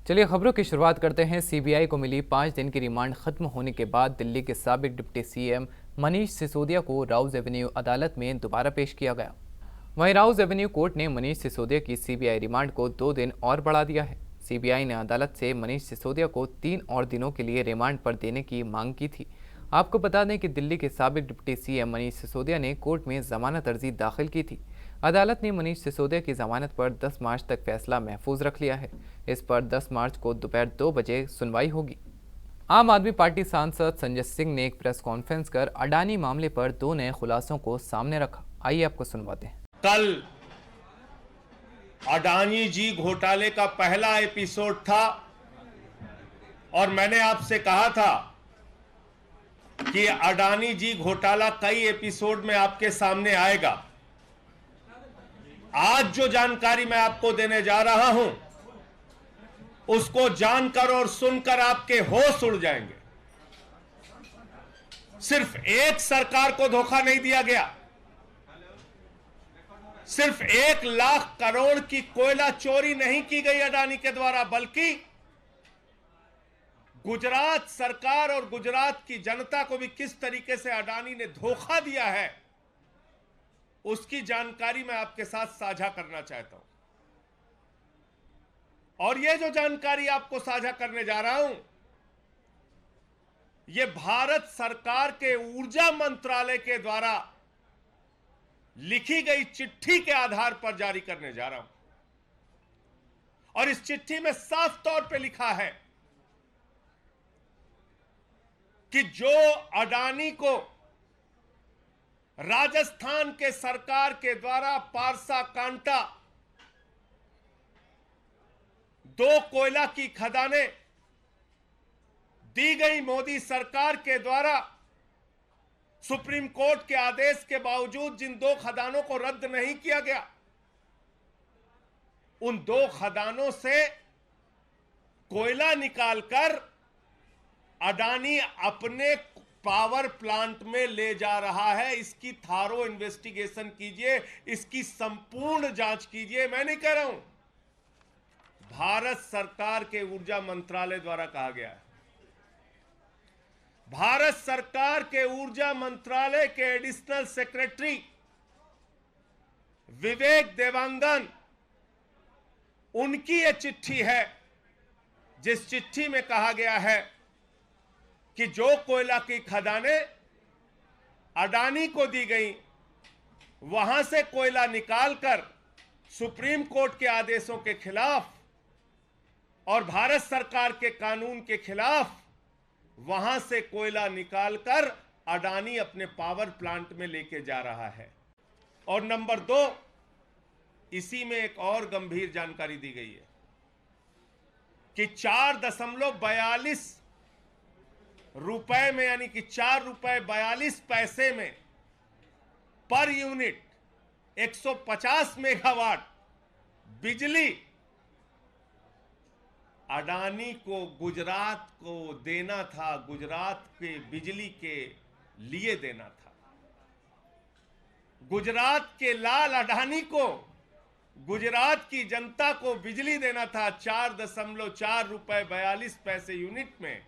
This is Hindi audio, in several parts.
चलिए खबरों की शुरुआत करते हैं। सीबीआई को मिली 5 दिन की रिमांड खत्म होने के बाद दिल्ली के साबिक डिप्टी सीएम मनीष सिसोदिया को राउज एवेन्यू अदालत में दोबारा पेश किया गया। वहीं राउज एवेन्यू कोर्ट ने मनीष सिसोदिया की सीबीआई रिमांड को 2 दिन और बढ़ा दिया है। सीबीआई ने अदालत से मनीष सिसोदिया को 3 और दिनों के लिए रिमांड पर देने की मांग की थी। आपको बता दें कि दिल्ली के साबिक डिप्टी सीएम मनीष सिसोदिया ने कोर्ट में जमानत अर्जी दाखिल की थी। अदालत ने मनीष सिसोदिया की जमानत पर 10 मार्च तक फैसला महफूज रख लिया है। इस पर 10 मार्च को दोपहर 2 बजे सुनवाई होगी। आम आदमी पार्टी सांसद संजय सिंह ने एक प्रेस कॉन्फ्रेंस कर अडानी मामले पर 2 नए खुलासों को सामने रखा। आइए आपको सुनवाते हैं। कल अडानी जी घोटाले का पहला एपिसोड था और मैंने आपसे कहा था कि अडानी जी घोटाला कई एपिसोड में आपके सामने आएगा। आज जो जानकारी मैं आपको देने जा रहा हूं उसको जानकर और सुनकर आपके होश उड़ जाएंगे। सिर्फ एक सरकार को धोखा नहीं दिया गया, सिर्फ 1,00,000 करोड़ की कोयला चोरी नहीं की गई अडानी के द्वारा, बल्कि गुजरात सरकार और गुजरात की जनता को भी किस तरीके से अडानी ने धोखा दिया है उसकी जानकारी मैं आपके साथ साझा करना चाहता हूं। और यह जो जानकारी आपको साझा करने जा रहा हूं यह भारत सरकार के ऊर्जा मंत्रालय के द्वारा लिखी गई चिट्ठी के आधार पर जारी करने जा रहा हूं। और इस चिट्ठी में साफ तौर पे लिखा है कि जो अडानी को राजस्थान के सरकार के द्वारा पारसा कांटा 2 कोयला की खदानें दी गई मोदी सरकार के द्वारा, सुप्रीम कोर्ट के आदेश के बावजूद जिन 2 खदानों को रद्द नहीं किया गया, उन 2 खदानों से कोयला निकालकर अडानी अपने पावर प्लांट में ले जा रहा है। इसकी थारो इन्वेस्टिगेशन कीजिए, इसकी संपूर्ण जांच कीजिए। मैं नहीं कह रहा हूं, भारत सरकार के ऊर्जा मंत्रालय द्वारा कहा गया है। भारत सरकार के ऊर्जा मंत्रालय के एडिशनल सेक्रेटरी विवेक देवांगन, उनकी यह चिट्ठी है जिस चिट्ठी में कहा गया है कि जो कोयला की खदानें अडानी को दी गई, वहां से कोयला निकालकर सुप्रीम कोर्ट के आदेशों के खिलाफ और भारत सरकार के कानून के खिलाफ वहां से कोयला निकालकर अडानी अपने पावर प्लांट में लेके जा रहा है। और नंबर 2, इसी में एक और गंभीर जानकारी दी गई है कि 4.42 रुपए में, यानी कि 4 रुपए 42 पैसे में पर यूनिट 150 मेगावाट बिजली अडानी को गुजरात को देना था, गुजरात के बिजली के लिए देना था। गुजरात के लाल अडानी को, गुजरात की जनता को बिजली देना था 4.4 रुपए 42 पैसे यूनिट में।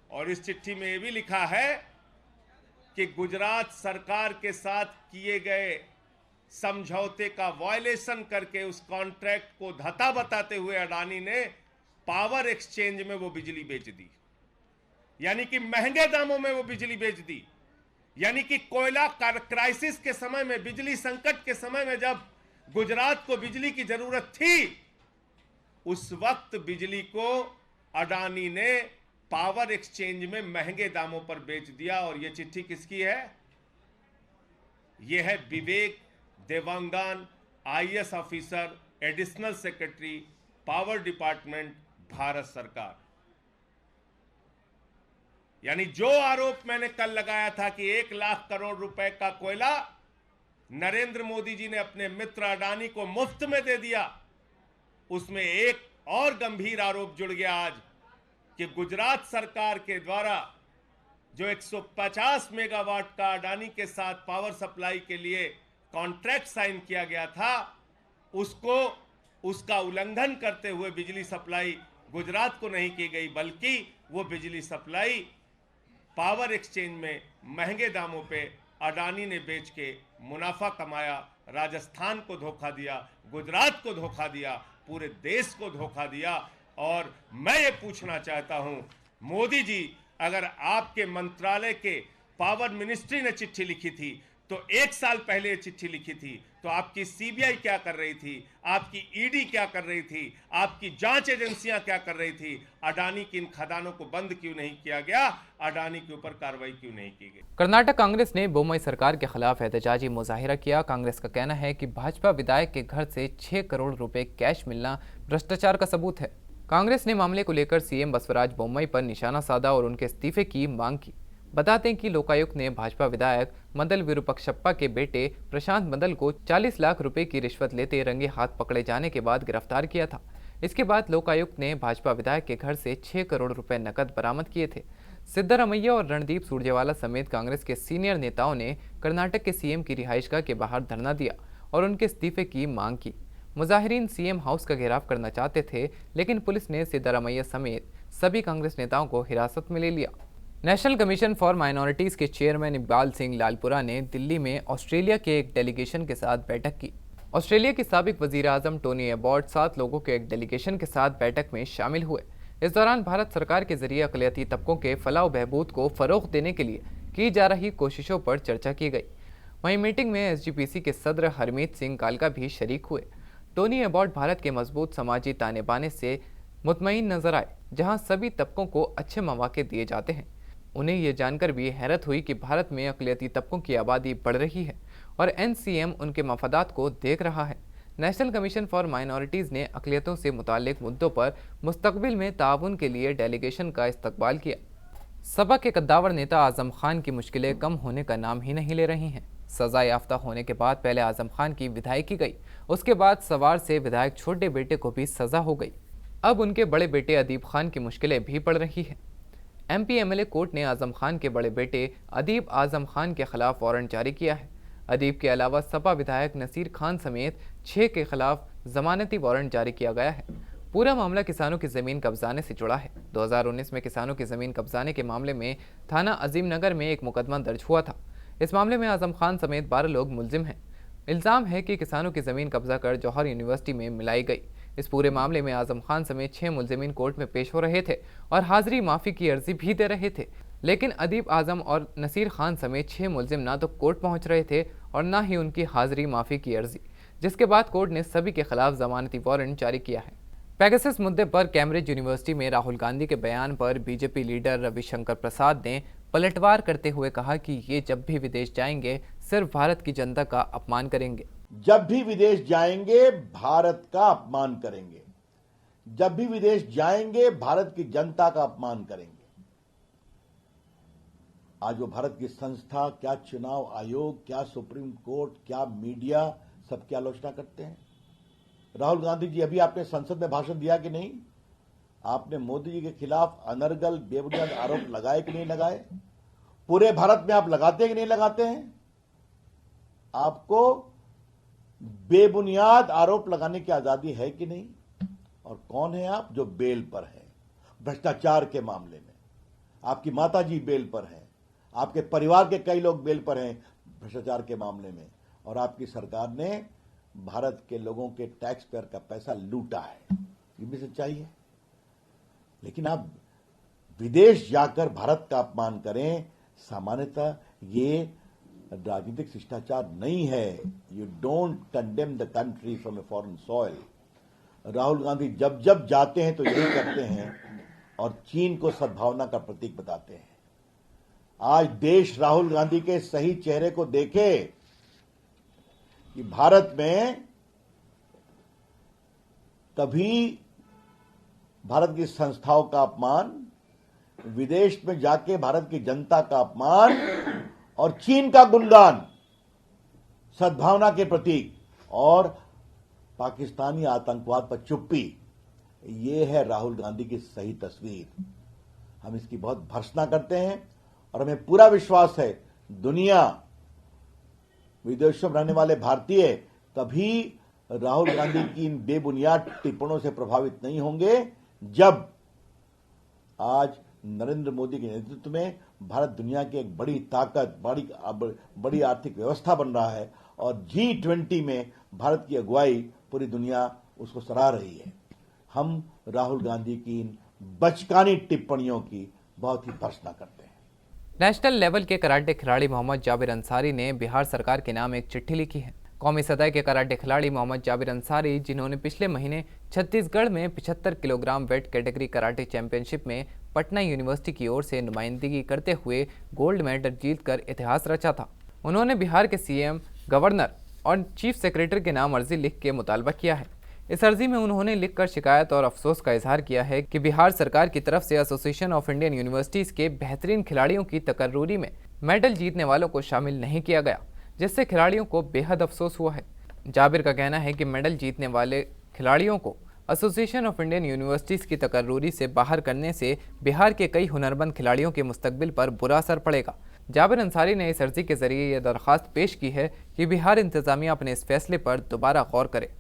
और इस चिट्ठी में यह भी लिखा है कि गुजरात सरकार के साथ किए गए समझौते का वायलेशन करके उस कॉन्ट्रैक्ट को धता बताते हुए अडानी ने पावर एक्सचेंज में वो बिजली बेच दी, यानी कि महंगे दामों में वो बिजली बेच दी। यानी कि कोयला क्राइसिस के समय में, बिजली संकट के समय में जब गुजरात को बिजली की जरूरत थी, उस वक्त बिजली को अडानी ने पावर एक्सचेंज में महंगे दामों पर बेच दिया। और यह चिट्ठी किसकी है? यह है Vivek Dewangan, IAS officer, additional secretary, power department, Bharat सरकार। यानी जो आरोप मैंने कल लगाया था कि 1,00,000 करोड़ रुपए का कोयला नरेंद्र मोदी जी ने अपने मित्र अडानी को मुफ्त में दे दिया, उसमें एक और गंभीर आरोप जुड़ गया आज कि गुजरात सरकार के द्वारा जो 150 मेगावाट का अडानी के साथ पावर सप्लाई के लिए कॉन्ट्रैक्ट साइन किया गया था, उसका उल्लंघन करते हुए बिजली सप्लाई गुजरात को नहीं की गई, बल्कि वो बिजली सप्लाई पावर एक्सचेंज में महंगे दामों पे अडानी ने बेच के मुनाफा कमाया, राजस्थान को धोखा दिया, गुजरात को धोखा दिया, पूरे देश को धोखा दिया। और मैं ये पूछना चाहता हूं, मोदी जी, अगर आपके मंत्रालय के पावर मिनिस्ट्री ने चिट्ठी लिखी थी तो 1 साल पहले ये चिट्ठी लिखी थी, तो आपकी सीबीआई क्या कर रही थी, आपकी ईडी क्या कर रही थी, आपकी जांच एजेंसियां क्या कर रही थी? अडानी की इन खदानों को बंद क्यों नहीं किया गया? अडानी के ऊपर कार्रवाई क्यों नहीं की गई? कर्नाटक कांग्रेस ने बोम्मई सरकार के खिलाफ एहतजाजी मुजाहिरा किया। कांग्रेस का कहना है कि भाजपा विधायक के घर से 6 करोड़ रुपए कैश मिलना भ्रष्टाचार का सबूत है। कांग्रेस ने मामले को लेकर सीएम बसवराज बोम्मई पर निशाना साधा और उनके इस्तीफे की मांग की। बताते हैं कि लोकायुक्त ने भाजपा विधायक मदल विरूपक्षप्पा के बेटे प्रशांत मदल को 40 लाख रुपए की रिश्वत लेते रंगे हाथ पकड़े जाने के बाद गिरफ्तार किया था। इसके बाद लोकायुक्त ने भाजपा विधायक के घर से 6 करोड़ रुपए नकद बरामद किए थे। सिद्धरामैया और रणदीप सुरजेवाला समेत कांग्रेस के सीनियर नेताओं ने कर्नाटक के सीएम की रिहाइशगाह के बाहर धरना दिया और उनके इस्तीफे की मांग की। मुजाहिरीन सीएम हाउस का घेराव करना चाहते थे, लेकिन पुलिस ने सिद्धरामैया समेत सभी कांग्रेस नेताओं को हिरासत में ले लिया। नेशनल कमीशन फॉर माइनॉरिटीज़ के चेयरमैन इकबाल सिंह लालपुरा ने दिल्ली में ऑस्ट्रेलिया के एक डेलीगेशन के साथ बैठक की। ऑस्ट्रेलिया के साबिक वजीर आजम टोनी एबॉट 7 लोगों के एक डेलीगेशन के साथ बैठक में शामिल हुए। इस दौरान भारत सरकार के जरिए अक़लियती तबकों के फलाह बहबूद को फ़रोग़ देने के लिए की जा रही कोशिशों पर चर्चा की गई। वहीं मीटिंग में एसजीपीसी के सदर हरमीत सिंह कालका भी शरीक हुए। टोनी एबॉट भारत के मजबूत समाजी ताने बाने से मुतमईन नजर आए, जहां सभी तबकों को अच्छे मौके दिए जाते हैं। उन्हें ये जानकर भी हैरत हुई कि भारत में अक़लियती तबकों की आबादी बढ़ रही है और एनसीएम उनके मफादात को देख रहा है। नेशनल कमीशन फॉर माइनॉरिटीज़ ने अक़लियतों से मुताल्लिक़ मुद्दों पर मुस्तक़बिल में ताउन के लिए डेलीगेशन का इस्तक़बाल किया। सपा के कद्दावर नेता आज़म खान की मुश्किलें कम होने का नाम ही नहीं ले रही हैं। सज़ा याफ्ता होने के बाद पहले आज़म खान की विधायकी गई, उसके बाद सवार से विधायक छोटे बेटे को भी सज़ा हो गई। अब उनके बड़े बेटे अदीब खान की मुश्किलें भी बढ़ रही हैं। एमपी एमएलए कोर्ट ने आज़म खान के बड़े बेटे अदीब आज़म खान के खिलाफ वारंट जारी किया है। अदीब के अलावा सपा विधायक नसीर खान समेत 6 के खिलाफ जमानती वारंट जारी किया गया है। पूरा मामला किसानों की ज़मीन कब्जाने से जुड़ा है। 2019 में किसानों की ज़मीन कब्जाने के मामले में थाना अजीम नगर में एक मुकदमा दर्ज हुआ था। इस मामले में आज़म खान समेत 12 लोग मुलजिम हैं। इल्ज़ाम है कि किसानों की ज़मीन कब्जा कर जौहर यूनिवर्सिटी में मिलाई गई। इस पूरे मामले में आज़म खान समेत 6 मुलजिमीन कोर्ट में पेश हो रहे थे और हाजिरी माफ़ी की अर्जी भी दे रहे थे, लेकिन अदीब आज़म और नसीर खान समेत 6 मुलजिम ना तो कोर्ट पहुंच रहे थे और ना ही उनकी हाजिरी माफ़ी की अर्जी, जिसके बाद कोर्ट ने सभी के खिलाफ जमानती वारंट जारी किया है। पेगासस मुद्दे पर कैम्ब्रिज यूनिवर्सिटी में राहुल गांधी के बयान पर बीजेपी लीडर रविशंकर प्रसाद ने पलटवार करते हुए कहा कि ये जब भी विदेश जाएंगे सिर्फ भारत की जनता का अपमान करेंगे। जब भी विदेश जाएंगे भारत का अपमान करेंगे, जब भी विदेश जाएंगे भारत की जनता का अपमान करेंगे। आज वो भारत की संस्था, क्या चुनाव आयोग, क्या सुप्रीम कोर्ट, क्या मीडिया, सबकी आलोचना करते हैं। राहुल गांधी जी, अभी आपने संसद में भाषण दिया कि नहीं? आपने मोदी जी के खिलाफ अनर्गल बेबुनियाद आरोप लगाए कि नहीं लगाए? पूरे भारत में आप लगाते हैं कि नहीं लगाते हैं? आपको बेबुनियाद आरोप लगाने की आजादी है कि नहीं? और कौन है आप जो बेल पर हैं भ्रष्टाचार के मामले में? आपकी माताजी बेल पर हैं, आपके परिवार के कई लोग बेल पर हैं भ्रष्टाचार के मामले में, और आपकी सरकार ने भारत के लोगों के टैक्स पेयर का पैसा लूटा है। ये भी सच्चाई है। लेकिन आप विदेश जाकर भारत का अपमान करें, सामान्यतः ये राजनीतिक शिष्टाचार नहीं है। You don't condemn the country from a foreign soil. Rahul Gandhi जब जब जाते हैं तो यही करते हैं और चीन को सद्भावना का प्रतीक बताते हैं। आज देश राहुल गांधी के सही चेहरे को देखे कि भारत में कभी भारत की संस्थाओं का अपमान, विदेश में जाके भारत की जनता का अपमान और चीन का गुणगान, सद्भावना के प्रतीक, और पाकिस्तानी आतंकवाद पर चुप्पी। ये है राहुल गांधी की सही तस्वीर। हम इसकी बहुत भर्त्सना करते हैं और हमें पूरा विश्वास है दुनिया, विदेशों में रहने वाले भारतीय कभी राहुल गांधी की इन बेबुनियाद टिप्पणों से प्रभावित नहीं होंगे, जब आज नरेंद्र मोदी के नेतृत्व में भारत दुनिया की एक बड़ी ताकत, बड़ी आर्थिक व्यवस्था बन रहा है और G20 में भारत की अगुवाई पूरी दुनिया उसको सराह रही है। हम राहुल गांधी की इन बचकानी टिप्पणियों की बहुत ही भर्त्सना करते हैं। नेशनल लेवल के कराटे खिलाड़ी मोहम्मद जाबिर अंसारी ने बिहार सरकार के नाम एक चिट्ठी लिखी है। कौमी सतह के कराटे खिलाड़ी मोहम्मद जाबिर अंसारी, जिन्होंने पिछले महीने छत्तीसगढ़ में 75 kilogram weight category karate championship में पटना यूनिवर्सिटी की ओर से नुमाइंदगी करते हुए गोल्ड मेडल जीतकर इतिहास रचा था, उन्होंने बिहार के सीएम, गवर्नर और चीफ सेक्रेटरी के नाम अर्जी लिख के मुतालबा किया है। इस अर्जी में उन्होंने लिखकर शिकायत और अफसोस का इजहार किया है कि बिहार सरकार की तरफ से एसोसिएशन ऑफ इंडियन यूनिवर्सिटीज़ के बेहतरीन खिलाड़ियों की तकर्रूरी में मेडल जीतने वालों को शामिल नहीं किया गया, जिससे खिलाड़ियों को बेहद अफसोस हुआ है। जाबिर का कहना है कि मेडल जीतने वाले खिलाड़ियों को एसोसिएशन ऑफ इंडियन यूनिवर्सिटीज़ की तकर्रूरी से बाहर करने से बिहार के कई हुनरमंद खिलाड़ियों के मुस्तकबिल पर बुरा असर पड़ेगा। जाबिर अंसारी ने इस अर्जी के जरिए यह दरख्वास्त पेश की है कि बिहार इंतजामिया अपने इस फैसले पर दोबारा गौर करे।